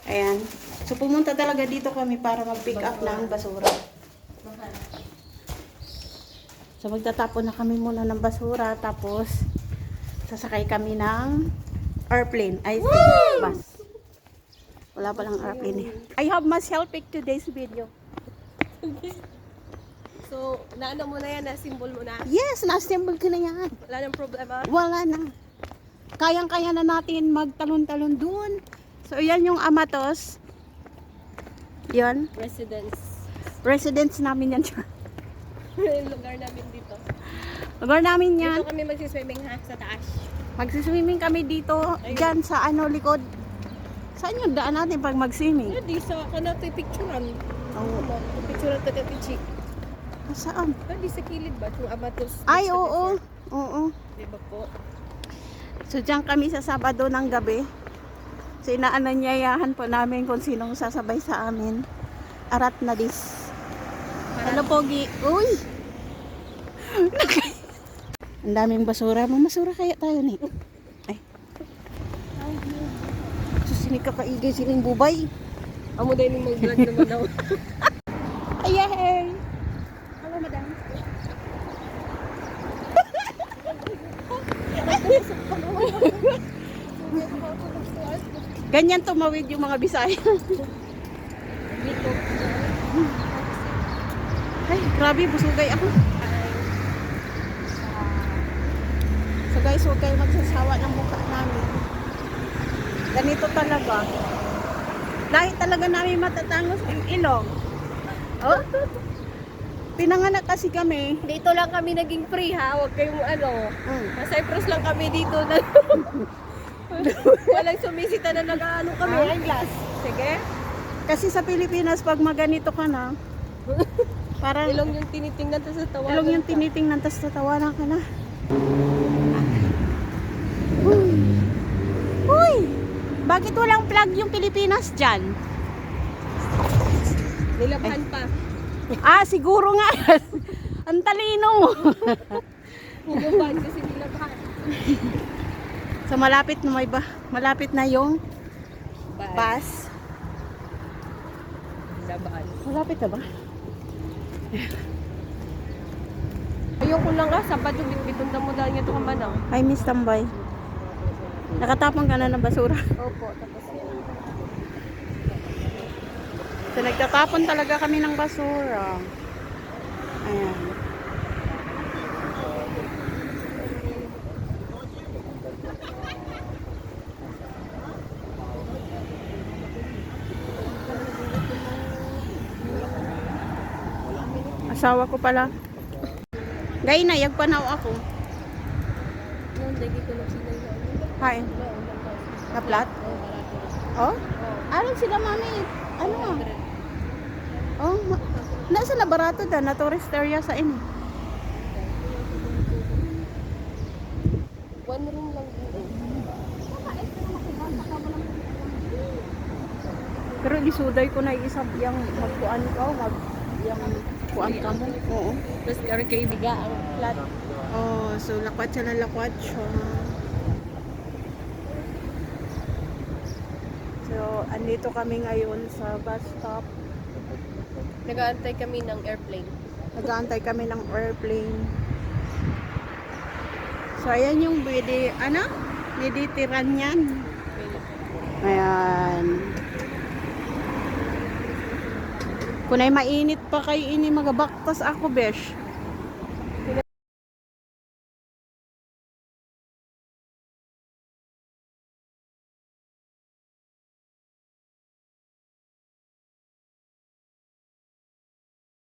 Ayan. So, pumunta talaga dito kami para mag-pick up ng basura. So, magtatapon na kami muna ng basura. Tapos, sasakay kami ng airplane. I think, bus. Wala palang airplane eh. I have myself pick today's video. So, naano mo na yan, na-symbol mo na? Yes, na-assemble ko na yan. Wala nang problema? Wala na. Kayang-kaya na natin magtalon-talon dun. So, yan yung Amatos. Yan. Residence namin yan. Yung lugar namin dito. Lugar namin yan. Dito kami magsiswimming ha, sa taas. Magsiswimming kami dito. Dyan sa likod. Saan yung daan natin pag mag-swimming? Di sa ako na ito picturean. Oh. Picturean ka ito, Chick. Saan? Di sa kilid ba? Yung Amatos. Ay, oo. Oo. Di ba po? So, dyan kami sa Sabado ng gabi. So, inaananyayahan po namin kung sinong sasabay sa amin. Arat na dis. Ano, Pogi? Uy! Ang daming basura. Mamasura kaya tayo ni. Ay. Susinig ka kaigay sining bubay. Amo dahil yung mag-vlog naman daw. Ayay! Hello, madam. Ganyan tumawid yung mga Bisaya. Ay, grabe, busugay ako. So guys, huwag kayo magsasawa ng mukha namin. Ganito talaga. Lahi talaga namin matatangos ang ilong. Oh? Pinanganak kasi kami. Dito lang kami naging free ha. Huwag kayong Cyprus lang kami dito na. Walang sumisita na nag-ano kami. Eyeglass. Sige. Kasi sa Pilipinas, pag maganito ka na, parang Ilong yung tinitingnan tas sa tawanan. ilong yung tinitingnan, tas tatawanan ka na. Uy! Bakit walang plug yung Pilipinas dyan? Nilabahan pa. Siguro nga. Ang talino mo. Nilabahan kasi nilabahan. So malapit na malapit na yung bus. Nilabahan. Malapit na ba? Ayoko lang ka. Sabado bitbiton na mo dahil nito ka manang. Hi, Miss Tambay. Nakatapon ka na ng basura. Opo. Tapos yan. So nagtatapon talaga kami ng basura. Ayan. Asawa ko pala. Gay na, yagpanaw ako. Yung dagi ko lang sila yung Hi. Naplat? Oh? Aron sila, mami. Ano? Oh, nasa na barato da, na tourist area sa ini. one room lang dito. Pero isuday ko na isab yang magkuan ka, yang kuan ka mo. Oo. Tapos kay biga ang flat. Oh, so lakwat siya na lakwat siya. So, andito kami ngayon sa bus stop. Nag-aantay kami ng airplane. Nag-aantay kami ng airplane. So, ayan yung Mediterranean. Ayan. Kunay mainit pa kayo ini magabaktas ako, besh.